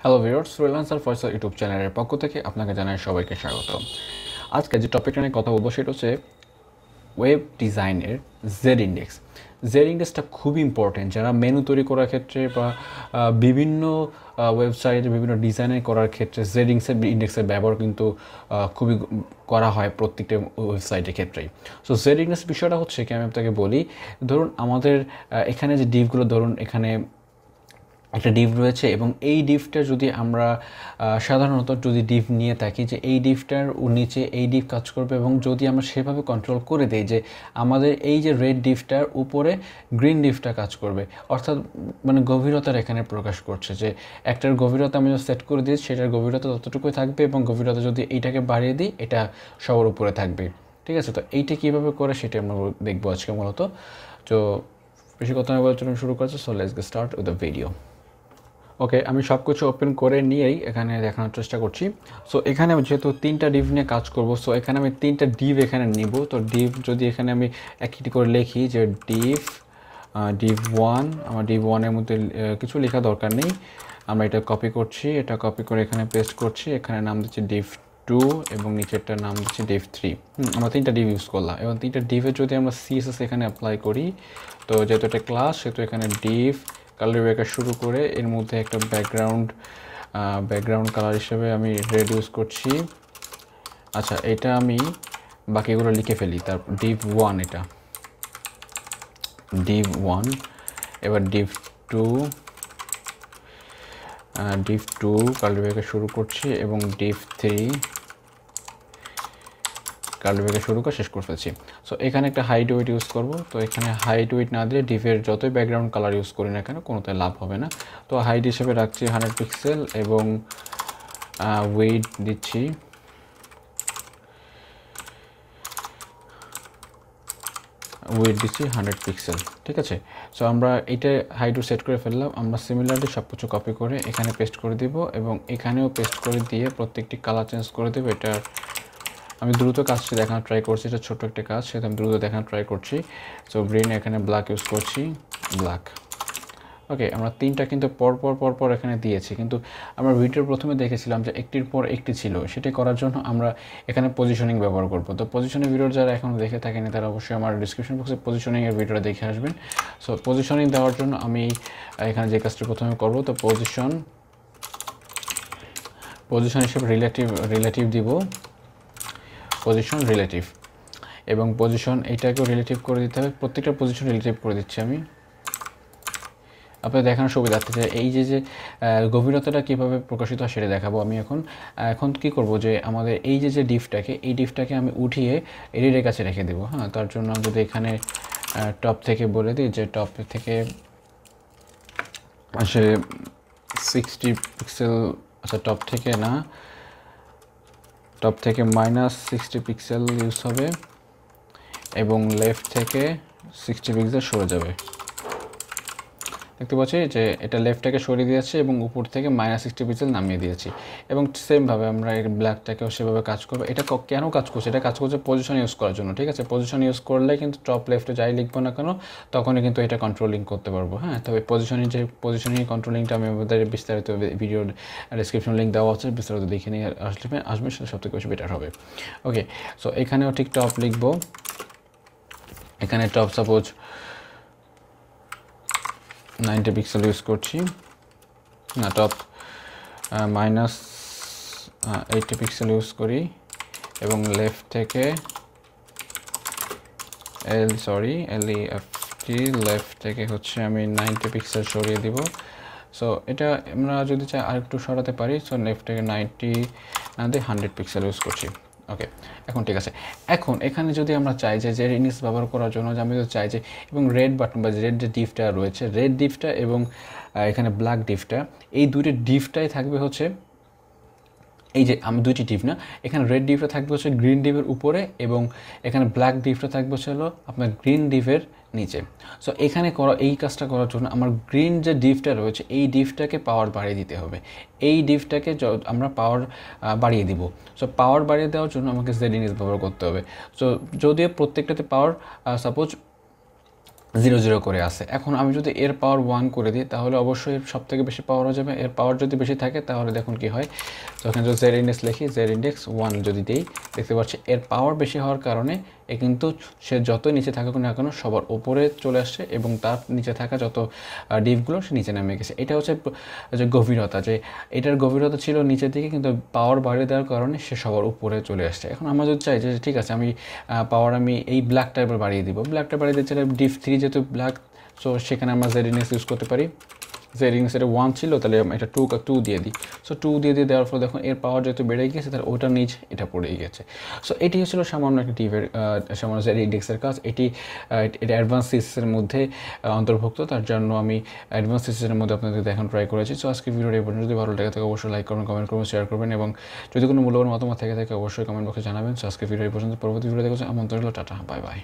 Hello viewers, freelancerfoysal YouTube চ্যানেলের পক্ষ থেকে আপনাকে জানাই সবাইকে স্বাগত। আজকে যে টপিকটা নিয়ে কথা বলবো সেটা হচ্ছে ওয়েব ডিজাইনের জেড ইন্ডেক্স। জেড ইন্ডেক্সটা খুবই ইম্পর্টেন্ট যারা মেনু তৈরি করার ক্ষেত্রে বা বিভিন্ন ওয়েবসাইটে বিভিন্ন ডিজাইনের করার ক্ষেত্রে জেড ইন্ডেক্সের ব্যবহার কিন্তু খুবই করা হয় প্রত্যেকটা ওয়েবসাইটের ক্ষেত্রেই। সো জেড ইন্ডেক্স বিষয়টা হচ্ছে কি, আমি আপনাকে বলি। ধরুন আমাদের এখানে যে ডিভগুলো, ধরুন এখানে একটা ডিভ রয়েছে এবং এই ডিভটা যদি আমরা সাধারণত যদি ডিভ নিয়ে থাকি যে এই ডিভটার নিচে এই ডিভ কাজ করবে, এবং যদি আমরা সেভাবে কন্ট্রোল করে দেই যে আমাদের এই যে রেড ডিভটার উপরে গ্রিন ডিভটা কাজ করবে, অর্থাৎ মানে গভীরতার এখানে প্রকাশ করছে যে একটার গভীরতা আমি সেট করে দিই, সেটার গভীরতা ততটুকুই থাকবে এবং গভীরতা যদি এইটাকে বাড়িয়ে দিই এটা সবার উপরে থাকবে। ঠিক আছে, তো এইটা কীভাবে করে সেটা আমরা দেখবো আজকে মূলত। তো বেশি কথা না বলে চলুন শুরু করছে। So let's get start with the video. Okay, আমি সব কিছু ওপেন করে নিয়েই এখানে দেখানোর চেষ্টা করছি। সো এখানে আমি যেহেতু তিনটা ডিভ নিয়ে কাজ করব, সো এখানে আমি তিনটা ডিভ এখানে নিব। তো ডিভ যদি এখানে আমি একটি করে লিখি যে ডিভ ওয়ান, আমার ডিভ ওয়ানের মধ্যে কিছু লেখা দরকার নেই, আমরা এটা কপি করছি, এটা কপি করে এখানে পেস্ট করছি, এখানে নাম দিচ্ছি ডিভ টু এবং নিচেরটার নাম দিচ্ছি ডিভ থ্রি। আমরা তিনটা ডিভ ইউজ করলাম এবং তিনটা ডিভের যদি আমরা সিএসএস এখানে অ্যাপ্লাই করি, তো যেহেতু এটা ক্লাস সেহেতু এখানে ডিভ কালার ব্রেকার শুরু করে এর মধ্যে একটা ব্যাকগ্রাউন্ড কালার হিসেবে আমি রেড ইউজ করছি। আচ্ছা, এটা আমি বাকিগুলো লিখে ফেলি। তারপর ডিভ ওয়ান, এটা ডিভ ওয়ান, এবার ডিভ টু কালার ব্রেকার শুরু করছি এবং ডিভ থ্রি কালার ব্রেকার শুরু করে শেষ করে ফেলছি। সো এখানে একটা হাইট ওয়েট ইউজ করব। তো এখানে হাইট ওয়েট না দিলে ডিভের যতই ব্যাকগ্রাউন্ড কালার ইউজ করি না কেন কোনোটাই লাভ হবে না। তো হাইট হিসেবে রাখছি 100 পিক্সেল এবং ওয়েট দিচ্ছি 100 পিক্সেল। ঠিক আছে, সো আমরা এটা হাইট সেট করে ফেললাম। আমরা সিমিলারলি সব কিছু কপি করে এখানে পেস্ট করে দিব এবং এখানেও পেস্ট করে দিয়ে প্রত্যেকটি কালার চেঞ্জ করে দেবো। এটা আমি দ্রুত কাজটি দেখানোর ট্রাই করছি, এটা ছোট্ট একটা কাজ, সেটা আমি দ্রুত দেখানোর ট্রাই করছি। সো গ্রিন, এখানে ব্ল্যাক ইউজ করছি, ব্ল্যাক। ওকে, আমরা তিনটা কিন্তু পর এখানে দিয়েছি, কিন্তু আমরা ভিডিওর প্রথমে দেখেছিলাম যে একটির পর একটি ছিল। সেটি করার জন্য আমরা এখানে পজিশনিং ব্যবহার করব। তো পজিশনিং ভিডিও যারা এখনও দেখে থাকেনি তারা অবশ্যই আমার ডিসক্রিপশন বক্সে পজিশনিংয়ের ভিডিওটা দেখে আসবেন। সো পজিশনিং দেওয়ার জন্য আমি এখানে যে কাজটি প্রথমে করব, তো পজিশন হিসেবে রিলেটিভ দিব, পজিশন রিলেটিভ, এবং পজিশন এইটাকেও রিলেটিভ করে দিতে হবে। প্রত্যেকটা পজিশন রিলেটিভ করে দিচ্ছি আমি আপনাদের দেখানোর সুবিধার্থে। যে এই যে গভীরতাটা কীভাবে প্রকাশিত হয় সেটা দেখাবো আমি এখন কী করব যে আমাদের এই যে ডিভটাকে আমি উঠিয়ে এডিটের কাছে রেখে দেবো। হ্যাঁ, তার জন্য আমি যদি এখানে টপ থেকে বলে দিই যে টপ থেকে আসে 60 পিক্সেল, আচ্ছা টপ থেকে -60 পিক্সেল ইউজ হবে এবং লেফট থেকে 60 পিক্সেল সরে যাবে। দেখতে পাচ্ছি যে এটা লেফটটাকে সরিয়ে দিয়েছে এবং উপর থেকে -60 পিক্সেল নামিয়ে দিয়েছি। এবং সেমভাবে আমরা এই ব্ল্যাকটাকেও সেভাবে কাজ করবো। এটা কেন কাজ করছে? এটা কাজ করছে পজিশন ইউজ করার জন্য। ঠিক আছে, পজিশন ইউজ করলে কিন্তু টপ লেফটে যাই লিখবো না কেন তখনই কিন্তু এটা কন্ট্রোলিং করতে পারবো। হ্যাঁ, তবে পজিশনিং কন্ট্রোলিংটা আমি আমাদের বিস্তারিত ভিডিওর ডেসক্রিপশন লিঙ্ক দেওয়া আছে, বিস্তারিত দেখে নিয়ে আসবে, সেটা সবথেকে বেশি বেটার হবে। ওকে, সো এখানেও ঠিক টপ লিখবো। এখানে টপ সাপোজ 90 পিক্সেল ইউজ করছি, না টপ -80 পিক্সেল ইউজ করি এবং লেফট থেকে লেফট থেকে হচ্ছে আমি 90 পিক্সেল সরিয়ে দিব। সো এটা আমরা যদি চাই আরেকটু সরাতে পারি। সো লেফট থেকে 90 না দিয়ে 100 পিক্সেল ইউজ করছি। ওকে, এখন ঠিক আছে। এখন এখানে যদি আমরা চাই যে ইন্ডেক্স ব্যবহার করার জন্য, যে আমি যদি চাই যে এবং রেড বাটন বা রেড যে ডিভটা রয়েছে, রেড ডিভটা এবং এখানে ব্ল্যাক ডিভটা, এই দুইটা ডিভটাই থাকবে হচ্ছে এই যে আমি দুইটি ডিভ না, এখানে রেড ডিভটা থাকবে হচ্ছে গ্রিন ডিভের উপরে এবং এখানে ব্ল্যাক ডিভটা থাকবে হচ্ছে আপনার গ্রিন ডিভের নিচে। সো এখানে এই কাজটা করার জন্য আমার গ্রিন যে ডিভটা রয়েছে এই ডিভটাকে পাওয়ার বাড়িয়ে দিতে হবে। এই ডিভটাকে আমরা পাওয়ার বাড়িয়ে দিব। সো পাওয়ার বাড়িয়ে দেওয়ার জন্য আমাকে জেড ইন্ডেক্স ব্যবহার করতে হবে। সো যদিও প্রত্যেকটাতে পাওয়ার সাপোজ 0 করে আছে। এখন আমি যদি এর পাওয়ার 1 করে দিই তাহলে অবশ্যই সবথেকে বেশি পাওয়ার হয়ে যাবে। এর পাওয়ার যদি বেশি থাকে তাহলে দেখুন কি হয়, তো এখানে যদি জেড ইন্ডেক্স লিখি, জেড ইন্ডেক্স 1 যদি দিই, দেখতে পাচ্ছি এর পাওয়ার বেশি হওয়ার কারণে এ কিন্তু সে যতই নিচে থাকুক না কেন সবার উপরে চলে আসছে এবং তার নিচে থাকা যত ডিপগুলো সে নিচে নেমে গেছে। এটা হচ্ছে যে গভীরতা, যে এটার গভীরতা ছিল নিচের দিকে, কিন্তু পাওয়ার বাড়িয়ে দেওয়ার কারণে সে সবার উপরে চলে আসছে। এখন আমরা যদি চাই যে ঠিক আছে আমি পাওয়ার আমি এই ব্ল্যাক টাইপের বাড়িয়ে দিব, ব্ল্যাক টাইপ বাড়িয়ে দিচ্ছি ডিপ 3 যেহেতু ব্ল্যাক, সো সেখানে আমরা জেড ইন্ডেক্স ইউজ করতে পারি। জেড ইন্ডেক্স এটা 1 ছিল, তাহলে এটা 2 দিয়ে দিই। সো 2 দিয়ে দেওয়ার ফলে দেখুন এর পাওয়ার যেহেতু বেড়ে গেছে তাহলে ওটার নিচ এটা পড়েই গেছে। সো এটি হচ্ছিল সামান্য একটা ডিপের সামান্য জেড ইন্ডেক্সের কাজ। এটা অ্যাডভান্স সিএসএসের মধ্যে অন্তর্ভুক্ত, তার জন্য আমি অ্যাডভান্স সিএসএসের মধ্যে আপনাদের দেখানো ট্রাই করেছি। সো আজকে ভিডিওটা এই পর্যন্ত, যদি ভালো লাগে থাকে অবশ্যই লাইক করবেন, কমেন্ট করবেন, শেয়ার করবেন এবং যদি কোনো মূল্যবান মতামত থেকে থাকে অবশ্যই কমেন্ট বক্সে জানাবেন। সো আজকে ভিডিও এই পর্যন্ত, পরবর্তী ভিডিও দেখা হচ্ছে। আমন্ত্রণ রইল, টাটা, বাই বাই।